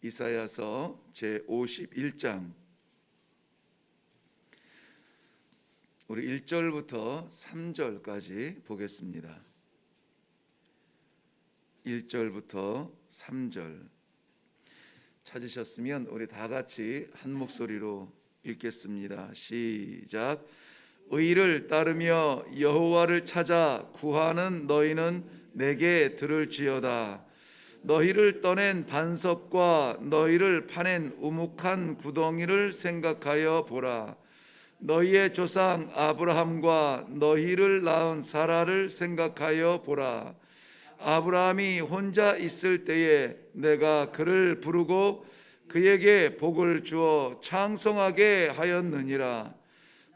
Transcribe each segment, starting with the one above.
이사야서 제51장 우리 1절부터 3절까지 보겠습니다. 1절부터 3절 찾으셨으면 우리 다 같이 한 목소리로 읽겠습니다. 시작. 의를 따르며 여호와를 찾아 구하는 너희는 내게 들을지어다. 너희를 떠낸 반석과 너희를 파낸 우묵한 구덩이를 생각하여 보라. 너희의 조상 아브라함과 너희를 낳은 사라를 생각하여 보라. 아브라함이 혼자 있을 때에 내가 그를 부르고 그에게 복을 주어 창성하게 하였느니라.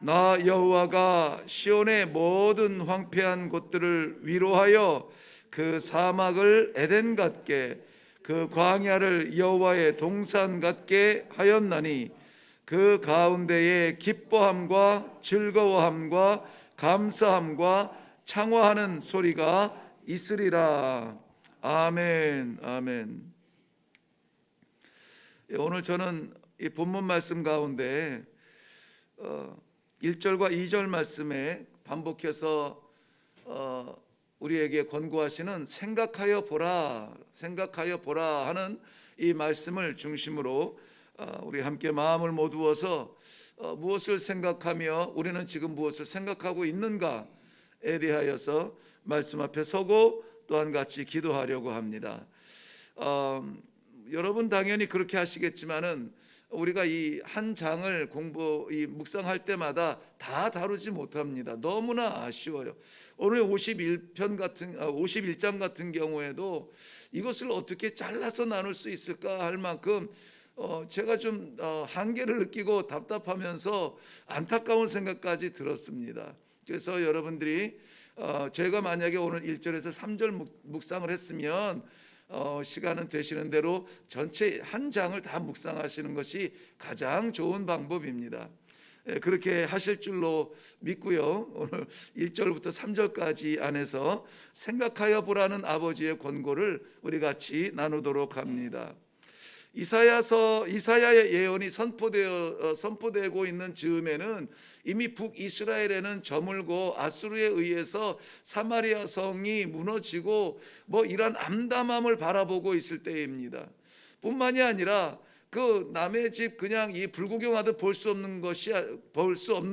나 여호와가 시온의 모든 황폐한 곳들을 위로하여 그 사막을 에덴 같게 그 광야를 여호와의 동산 같게 하였나니 그 가운데에 기뻐함과 즐거워함과 감사함과 창화하는 소리가 있으리라. 아멘. 아멘. 오늘 저는 이 본문 말씀 가운데 1절과 2절 말씀에 반복해서 우리에게 권고하시는 생각하여 보라, 생각하여 보라 하는 이 말씀을 중심으로 우리 함께 마음을 모두어서 무엇을 생각하며 우리는 지금 무엇을 생각하고 있는가에 대하여서 말씀 앞에 서고 또한 같이 기도하려고 합니다. 여러분 당연히 그렇게 하시겠지만은 우리가 이 한 장을 묵상할 때마다 다 다루지 못합니다. 너무나 아쉬워요. 오늘 51장 같은 경우에도 이것을 어떻게 잘라서 나눌 수 있을까 할 만큼 제가 좀 한계를 느끼고 답답하면서 안타까운 생각까지 들었습니다. 그래서 여러분들이 제가 만약에 오늘 1절에서 3절 묵상을 했으면 시간은 되시는 대로 전체 한 장을 다 묵상하시는 것이 가장 좋은 방법입니다. 그렇게 하실 줄로 믿고요. 오늘 1절부터 3절까지 안에서 생각하여 보라는 아버지의 권고를 우리 같이 나누도록 합니다. 이사야의 예언이 선포되고 있는 즈음에는 이미 북이스라엘에는 저물고 아수르에 의해서 사마리아 성이 무너지고 이런 암담함을 바라보고 있을 때입니다. 뿐만이 아니라 그 남의 집 그냥 이 불구경하듯 볼 수 없는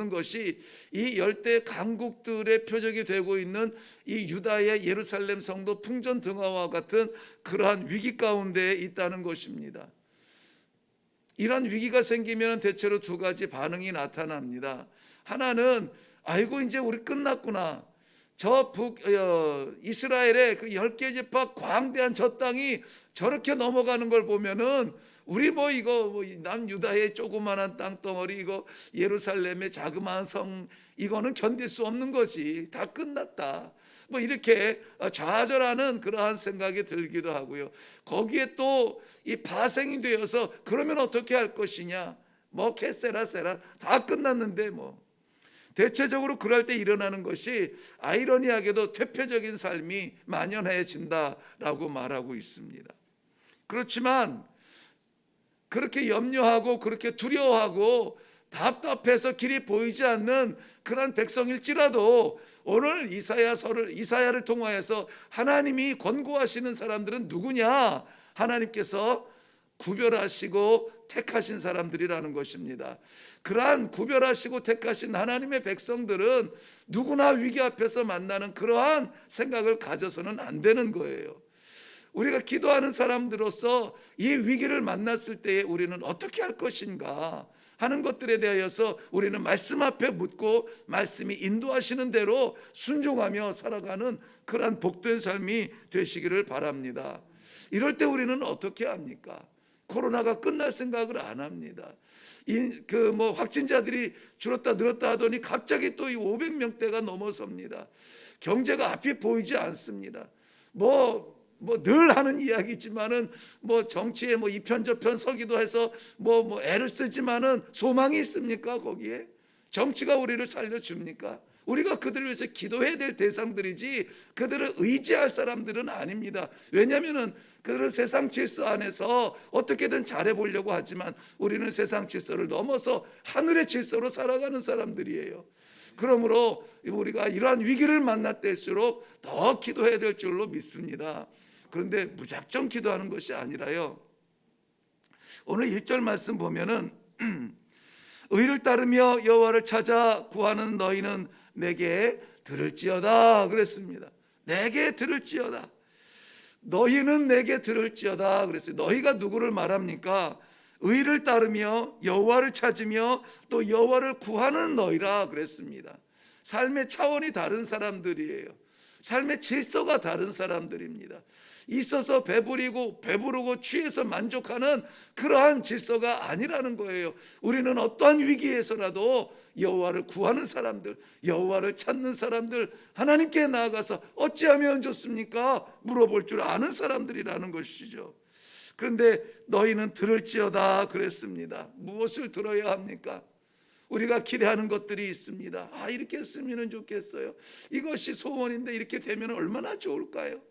것이 이 열대 강국들의 표적이 되고 있는 이 유다의 예루살렘 성도 풍전등화와 같은 그러한 위기 가운데 있다는 것입니다. 이런 위기가 생기면 대체로 두 가지 반응이 나타납니다. 하나는 아이고 이제 우리 끝났구나. 저 이스라엘의 그 10개 지파 광대한 저 땅이 저렇게 넘어가는 걸 보면은 우리 남유다의 조그마한 땅덩어리 이거 예루살렘의 자그마한 성 이거는 견딜 수 없는 거지. 다 끝났다. 이렇게 좌절하는 그러한 생각이 들기도 하고요. 거기에 또 이 파생이 되어서 그러면 어떻게 할 것이냐. 캐세라 다 끝났는데 대체적으로 그럴 때 일어나는 것이 아이러니하게도 퇴폐적인 삶이 만연해진다라고 말하고 있습니다. 그렇지만 그렇게 염려하고 그렇게 두려워하고 답답해서 길이 보이지 않는 그런 백성일지라도 오늘 이사야를 통하여서 하나님이 권고하시는 사람들은 누구냐? 하나님께서 구별하시고 택하신 사람들이라는 것입니다. 그러한 구별하시고 택하신 하나님의 백성들은 누구나 위기 앞에서 만나는 그러한 생각을 가져서는 안 되는 거예요. 우리가 기도하는 사람들로서 이 위기를 만났을 때에 우리는 어떻게 할 것인가 하는 것들에 대하여서 우리는 말씀 앞에 묻고 말씀이 인도하시는 대로 순종하며 살아가는 그러한 복된 삶이 되시기를 바랍니다. 이럴 때 우리는 어떻게 합니까? 코로나가 끝날 생각을 안 합니다. 확진자들이 줄었다 늘었다 하더니 갑자기 또 이 500명대가 넘어섭니다. 경제가 앞이 보이지 않습니다. 늘 하는 이야기지만은 정치에 이편 저편 서기도 해서 애를 쓰지만은 소망이 있습니까? 거기에 정치가 우리를 살려줍니까? 우리가 그들을 위해서 기도해야 될 대상들이지 그들을 의지할 사람들은 아닙니다. 왜냐하면 그들은 세상 질서 안에서 어떻게든 잘해보려고 하지만 우리는 세상 질서를 넘어서 하늘의 질서로 살아가는 사람들이에요. 그러므로 우리가 이러한 위기를 만날 때일수록 더 기도해야 될 줄로 믿습니다. 그런데 무작정 기도하는 것이 아니라요, 오늘 1절 말씀 보면은 의를 따르며 여호와를 찾아 구하는 너희는 내게 들을지어다 그랬습니다. 내게 들을지어다. 너희는 내게 들을지어다 그랬어요. 너희가 누구를 말합니까? 의를 따르며 여호와를 찾으며 또 여호와를 구하는 너희라 그랬습니다. 삶의 차원이 다른 사람들이에요. 삶의 질서가 다른 사람들입니다. 있어서 배부리고 배부르고 취해서 만족하는 그러한 질서가 아니라는 거예요. 우리는 어떠한 위기에서라도 여호와를 구하는 사람들, 여호와를 찾는 사람들, 하나님께 나아가서 어찌하면 좋습니까? 물어볼 줄 아는 사람들이라는 것이죠. 그런데 너희는 들을지어다 그랬습니다. 무엇을 들어야 합니까? 우리가 기대하는 것들이 있습니다. 이렇게 했으면 좋겠어요. 이것이 소원인데 이렇게 되면 얼마나 좋을까요?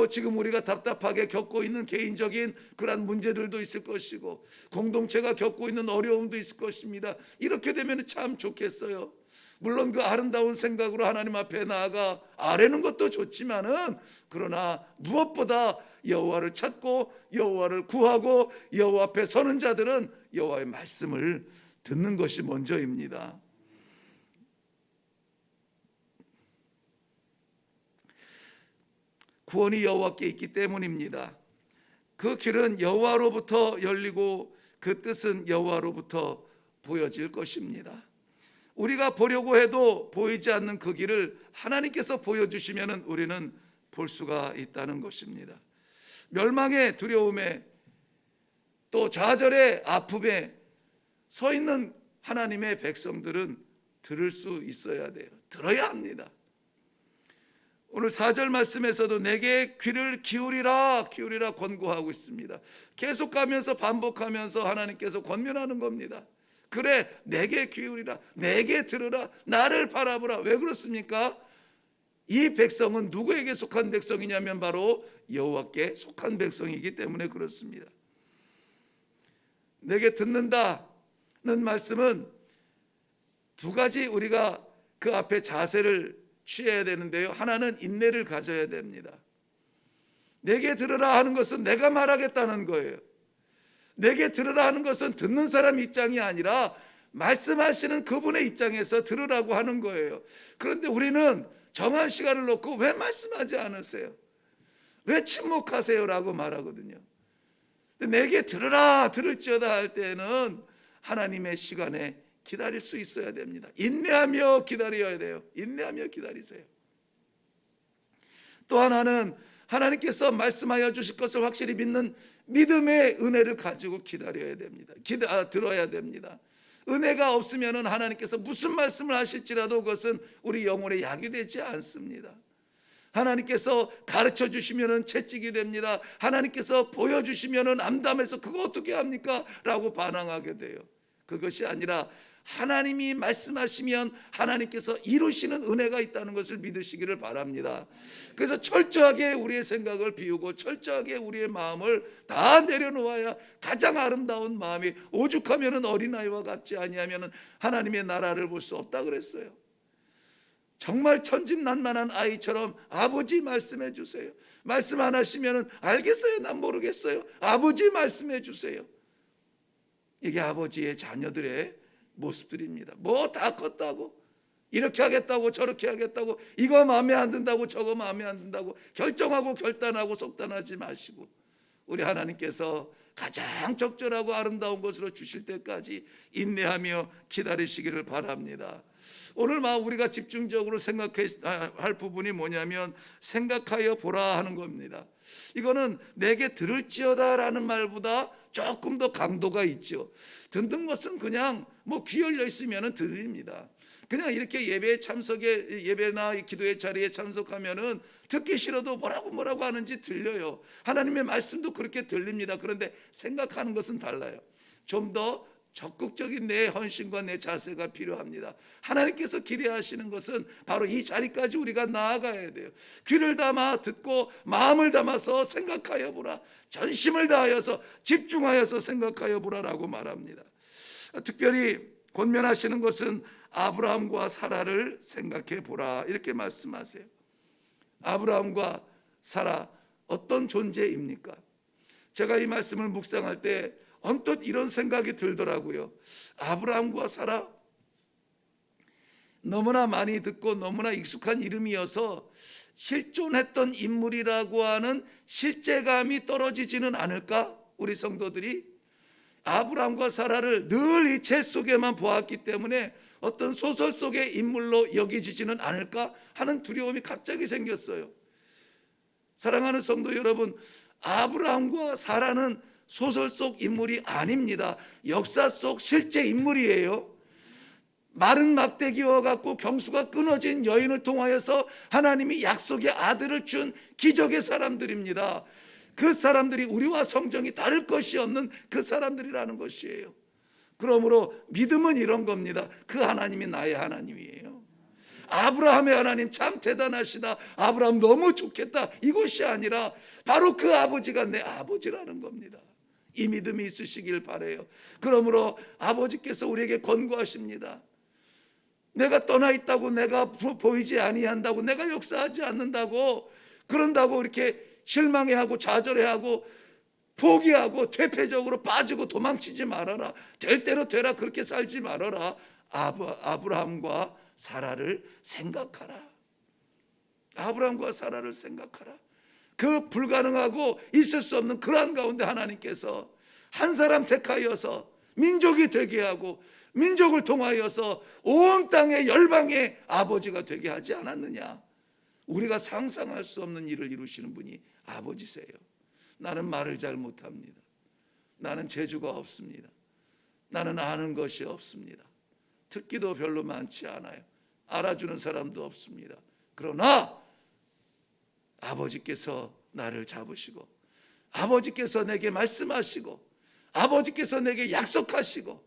지금 우리가 답답하게 겪고 있는 개인적인 그런 문제들도 있을 것이고 공동체가 겪고 있는 어려움도 있을 것입니다. 이렇게 되면 참 좋겠어요. 물론 그 아름다운 생각으로 하나님 앞에 나아가 아뢰는 것도 좋지만은, 그러나 무엇보다 여호와를 찾고 여호와를 구하고 여호와 앞에 서는 자들은 여호와의 말씀을 듣는 것이 먼저입니다. 구원이 여호와께 있기 때문입니다. 그 길은 여호와로부터 열리고 그 뜻은 여호와로부터 보여질 것입니다. 우리가 보려고 해도 보이지 않는 그 길을 하나님께서 보여주시면 우리는 볼 수가 있다는 것입니다. 멸망의 두려움에 또 좌절의 아픔에 서 있는 하나님의 백성들은 들을 수 있어야 돼요. 들어야 합니다. 오늘 4절 말씀에서도 내게 귀를 기울이라 권고하고 있습니다. 계속 가면서 반복하면서 하나님께서 권면하는 겁니다. 그래, 내게 기울이라, 내게 들으라, 나를 바라보라. 왜 그렇습니까? 이 백성은 누구에게 속한 백성이냐면 바로 여호와께 속한 백성이기 때문에 그렇습니다. 내게 듣는다는 말씀은 두 가지 우리가 그 앞에 자세를 취해야 되는데요. 하나는 인내를 가져야 됩니다. 내게 들으라 하는 것은 내가 말하겠다는 거예요. 내게 들으라 하는 것은 듣는 사람 입장이 아니라 말씀하시는 그분의 입장에서 들으라고 하는 거예요. 그런데 우리는 정한 시간을 놓고 왜 말씀하지 않으세요? 왜 침묵하세요? 라고 말하거든요. 내게 들으라, 들을지어다 할 때는 하나님의 시간에 기다릴 수 있어야 됩니다. 인내하며 기다려야 돼요. 인내하며 기다리세요. 또 하나는 하나님께서 말씀하여 주실 것을 확실히 믿는 믿음의 은혜를 가지고 기다려야 됩니다. 들어야 됩니다. 은혜가 없으면 하나님께서 무슨 말씀을 하실지라도 그것은 우리 영혼에 약이 되지 않습니다. 하나님께서 가르쳐 주시면 채찍이 됩니다. 하나님께서 보여주시면 암담해서 그거 어떻게 합니까? 라고 반항하게 돼요. 그것이 아니라 하나님이 말씀하시면 하나님께서 이루시는 은혜가 있다는 것을 믿으시기를 바랍니다. 그래서 철저하게 우리의 생각을 비우고 철저하게 우리의 마음을 다 내려놓아야 가장 아름다운 마음이, 오죽하면 어린아이와 같지 아니하면 하나님의 나라를 볼 수 없다 그랬어요. 정말 천진난만한 아이처럼 아버지 말씀해 주세요. 말씀 안 하시면 알겠어요, 난 모르겠어요, 아버지 말씀해 주세요. 이게 아버지의 자녀들의 모습들입니다. 뭐 다 컸다고, 이렇게 하겠다고 저렇게 하겠다고, 이거 마음에 안 든다고 저거 마음에 안 든다고 결정하고 결단하고 속단하지 마시고, 우리 하나님께서 가장 적절하고 아름다운 것으로 주실 때까지 인내하며 기다리시기를 바랍니다. 오늘 우리가 집중적으로 생각해야 할 부분이 뭐냐면 생각하여 보라 하는 겁니다. 이거는 내게 들을지어다라는 말보다 조금 더 강도가 있죠. 듣는 것은 그냥 귀 열려 있으면 들립니다. 그냥 이렇게 예배나 기도의 자리에 참석하면은 듣기 싫어도 뭐라고 하는지 들려요. 하나님의 말씀도 그렇게 들립니다. 그런데 생각하는 것은 달라요. 좀 더 적극적인 내 헌신과 내 자세가 필요합니다. 하나님께서 기대하시는 것은 바로 이 자리까지 우리가 나아가야 돼요. 귀를 담아 듣고 마음을 담아서 생각하여 보라. 전심을 다하여서 집중하여서 생각하여 보라라고 말합니다. 특별히 권면하시는 것은 아브라함과 사라를 생각해 보라 이렇게 말씀하세요. 아브라함과 사라 어떤 존재입니까? 제가 이 말씀을 묵상할 때 언뜻 이런 생각이 들더라고요. 아브라함과 사라, 너무나 많이 듣고 너무나 익숙한 이름이어서 실존했던 인물이라고 하는 실제감이 떨어지지는 않을까? 우리 성도들이 아브라함과 사라를 늘 이 책 속에만 보았기 때문에 어떤 소설 속의 인물로 여겨지지는 않을까 하는 두려움이 갑자기 생겼어요. 사랑하는 성도 여러분, 아브라함과 사라는 소설 속 인물이 아닙니다. 역사 속 실제 인물이에요. 마른 막대기와 같고 경수가 끊어진 여인을 통하여서 하나님이 약속의 아들을 준 기적의 사람들입니다. 그 사람들이 우리와 성정이 다를 것이 없는 그 사람들이라는 것이에요. 그러므로 믿음은 이런 겁니다. 그 하나님이 나의 하나님이에요. 아브라함의 하나님 참 대단하시다, 아브라함 너무 좋겠다, 이것이 아니라 바로 그 아버지가 내 아버지라는 겁니다. 이 믿음이 있으시길 바라요. 그러므로 아버지께서 우리에게 권고하십니다. 내가 떠나 있다고, 내가 보이지 아니한다고, 내가 역사하지 않는다고, 그런다고 이렇게 실망해하고 좌절해하고 포기하고 퇴폐적으로 빠지고 도망치지 말아라. 될 대로 되라, 그렇게 살지 말아라. 아브라함과 사라를 생각하라. 아브라함과 사라를 생각하라. 그 불가능하고 있을 수 없는 그러한 가운데 하나님께서 한 사람 택하여서 민족이 되게 하고 민족을 통하여서 온 땅의 열방의 아버지가 되게 하지 않았느냐. 우리가 상상할 수 없는 일을 이루시는 분이 아버지세요. 나는 말을 잘 못합니다. 나는 재주가 없습니다. 나는 아는 것이 없습니다. 듣기도 별로 많지 않아요. 알아주는 사람도 없습니다. 그러나 아버지께서 나를 잡으시고 아버지께서 내게 말씀하시고 아버지께서 내게 약속하시고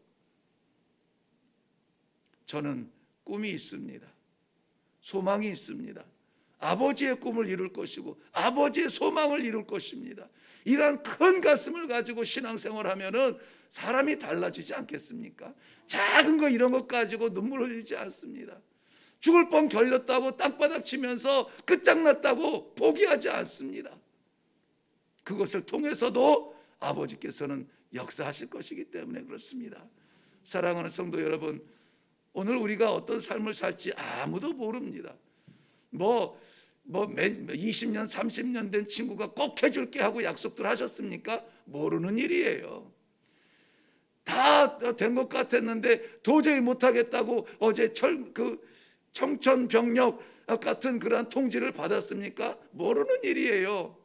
저는 꿈이 있습니다. 소망이 있습니다. 아버지의 꿈을 이룰 것이고 아버지의 소망을 이룰 것입니다. 이러한 큰 가슴을 가지고 신앙생활하면은 사람이 달라지지 않겠습니까? 작은 거 이런 것 가지고 눈물 흘리지 않습니다. 죽을 뻔 결렸다고 땅바닥 치면서 끝장났다고 포기하지 않습니다. 그것을 통해서도 아버지께서는 역사하실 것이기 때문에 그렇습니다. 사랑하는 성도 여러분, 오늘 우리가 어떤 삶을 살지 아무도 모릅니다. 20년 30년 된 친구가 꼭 해줄게 하고 약속들 하셨습니까? 모르는 일이에요. 다 된 것 같았는데 도저히 못하겠다고 어제 청천벽력 같은 그러한 통지를 받았습니까? 모르는 일이에요.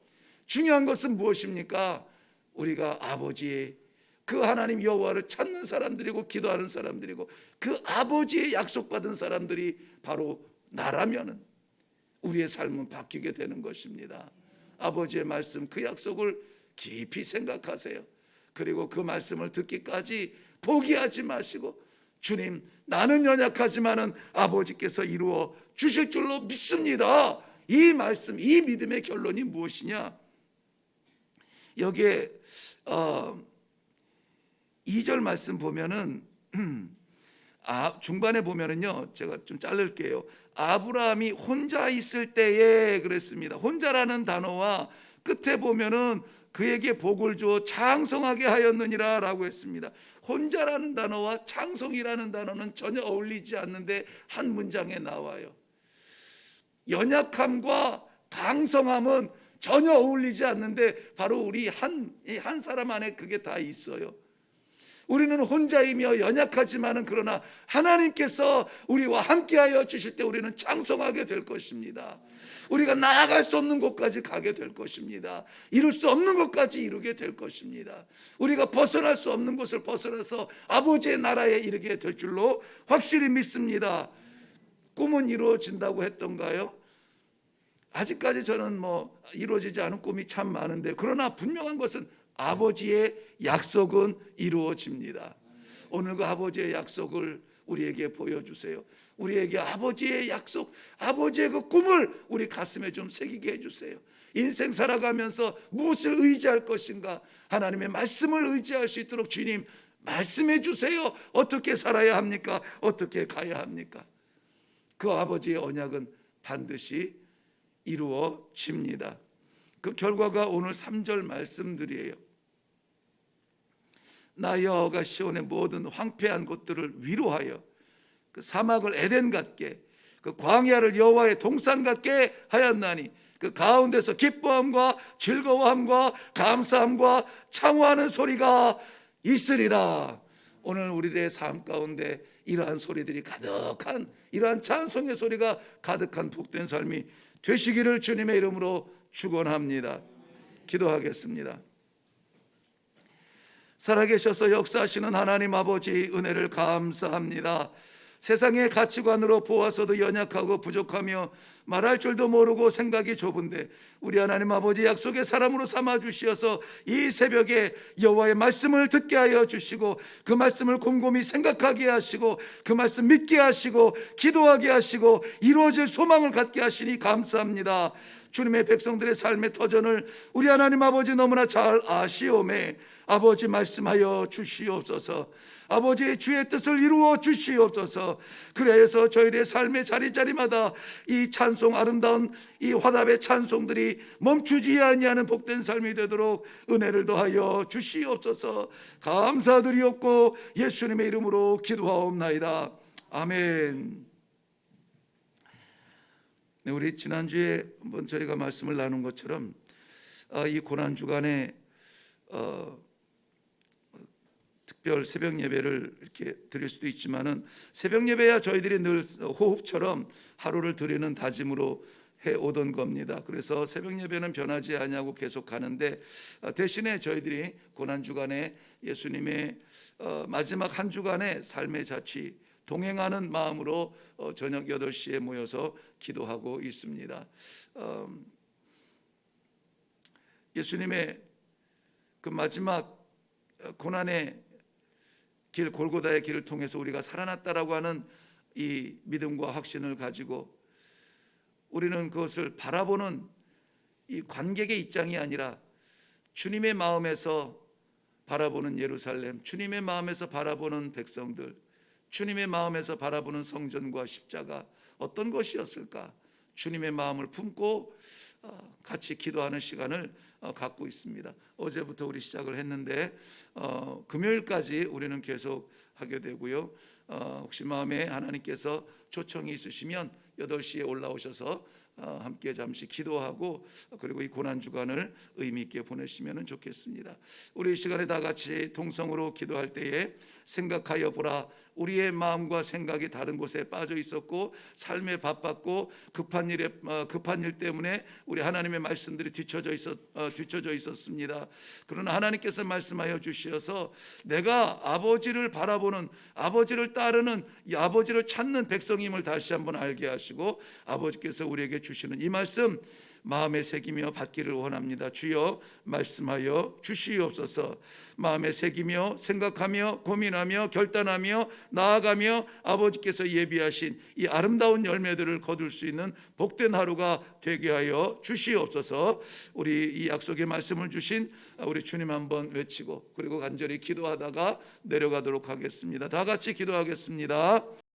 중요한 것은 무엇입니까? 우리가 아버지의 그 하나님 여호와를 찾는 사람들이고 기도하는 사람들이고 그 아버지의 약속받은 사람들이 바로 나라면은 우리의 삶은 바뀌게 되는 것입니다. 아버지의 말씀, 그 약속을 깊이 생각하세요. 그리고 그 말씀을 듣기까지 포기하지 마시고 주님, 나는 연약하지만은 아버지께서 이루어 주실 줄로 믿습니다. 이 말씀, 이 믿음의 결론이 무엇이냐? 여기에 2절 말씀 보면은 중반에 보면은요, 제가 좀 자를게요. 아브라함이 혼자 있을 때에 그랬습니다. 혼자라는 단어와 끝에 보면은 그에게 복을 주어 장성하게 하였느니라 라고 했습니다. 혼자라는 단어와 장성이라는 단어는 전혀 어울리지 않는데 한 문장에 나와요. 연약함과 강성함은 전혀 어울리지 않는데 바로 우리 한 사람 안에 그게 다 있어요. 우리는 혼자이며 연약하지만은 그러나 하나님께서 우리와 함께하여 주실 때 우리는 장성하게 될 것입니다. 우리가 나아갈 수 없는 곳까지 가게 될 것입니다. 이룰 수 없는 것까지 이루게 될 것입니다. 우리가 벗어날 수 없는 곳을 벗어나서 아버지의 나라에 이르게 될 줄로 확실히 믿습니다. 꿈은 이루어진다고 했던가요? 아직까지 저는 이루어지지 않은 꿈이 참 많은데, 그러나 분명한 것은 아버지의 약속은 이루어집니다. 오늘 그 아버지의 약속을 우리에게 보여주세요. 우리에게 아버지의 약속, 아버지의 그 꿈을 우리 가슴에 좀 새기게 해주세요. 인생 살아가면서 무엇을 의지할 것인가? 하나님의 말씀을 의지할 수 있도록 주님 말씀해 주세요. 어떻게 살아야 합니까? 어떻게 가야 합니까? 그 아버지의 언약은 반드시 이루어집니다. 그 결과가 오늘 3절 말씀들이에요. 나 여호와가 시온의 모든 황폐한 곳들을 위로하여 그 사막을 에덴 같게, 그 광야를 여호와의 동산 같게 하였나니 그 가운데서 기뻐함과 즐거워함과 감사함과 창호하는 소리가 있으리라. 오늘 우리들의 삶 가운데 이러한 소리들이 가득한, 이러한 찬송의 소리가 가득한 복된 삶이 되시기를 주님의 이름으로 축원합니다. 기도하겠습니다. 살아계셔서 역사하시는 하나님 아버지, 은혜를 감사합니다. 세상의 가치관으로 보아서도 연약하고 부족하며 말할 줄도 모르고 생각이 좁은데 우리 하나님 아버지 약속의 사람으로 삼아 주시어서 이 새벽에 여호와의 말씀을 듣게 하여 주시고 그 말씀을 곰곰이 생각하게 하시고 그 말씀 믿게 하시고 기도하게 하시고 이루어질 소망을 갖게 하시니 감사합니다. 주님의 백성들의 삶의 터전을 우리 하나님 아버지 너무나 잘 아시오매 아버지 말씀하여 주시옵소서. 아버지의 주의 뜻을 이루어 주시옵소서. 그래서 저희의 삶의 자리자리마다 이 찬송, 아름다운 이 화답의 찬송들이 멈추지 아니하는 복된 삶이 되도록 은혜를 더하여 주시옵소서. 감사드리옵고 예수님의 이름으로 기도하옵나이다. 아멘. 네, 우리 지난주에 한번 저희가 말씀을 나눈 것처럼 이 고난 주간에 특별 새벽 예배를 이렇게 드릴 수도 있지만은 새벽 예배야 저희들이 늘 호흡처럼 하루를 드리는 다짐으로 해 오던 겁니다. 그래서 새벽 예배는 변하지 아니하고 계속 가는데 대신에 저희들이 고난 주간에 예수님의 마지막 한 주간의 삶의 자취 동행하는 마음으로 저녁 8시에 모여서 기도하고 있습니다. 예수님의 그 마지막 고난의 길, 골고다의 길을 통해서 우리가 살아났다라고 하는 이 믿음과 확신을 가지고 우리는 그것을 바라보는 이 관객의 입장이 아니라 주님의 마음에서 바라보는 예루살렘, 주님의 마음에서 바라보는 백성들, 주님의 마음에서 바라보는 성전과 십자가 어떤 것이었을까? 주님의 마음을 품고 같이 기도하는 시간을 갖고 있습니다. 어제부터 우리 시작을 했는데 금요일까지 우리는 계속 하게 되고요. 혹시 마음에 하나님께서 초청이 있으시면 8시에 올라오셔서 함께 잠시 기도하고 그리고 이 고난 주간을 의미 있게 보내시면 좋겠습니다. 우리 이 시간에 다 같이 통성으로 기도할 때에 생각하여 보라. 우리의 마음과 생각이 다른 곳에 빠져 있었고 삶에 바빴고 급한 일 때문에 우리 하나님의 말씀들이 뒤처져 있었습니다. 그러나 하나님께서 말씀하여 주시어서 내가 아버지를 바라보는, 아버지를 따르는, 이 아버지를 찾는 백성임을 다시 한번 알게 하시고 아버지께서 우리에게 주시는 이 말씀 마음에 새기며 받기를 원합니다. 주여 말씀하여 주시옵소서. 마음에 새기며 생각하며 고민하며 결단하며 나아가며 아버지께서 예비하신 이 아름다운 열매들을 거둘 수 있는 복된 하루가 되게 하여 주시옵소서. 우리 이 약속의 말씀을 주신 우리 주님 한번 외치고 그리고 간절히 기도하다가 내려가도록 하겠습니다. 다 같이 기도하겠습니다.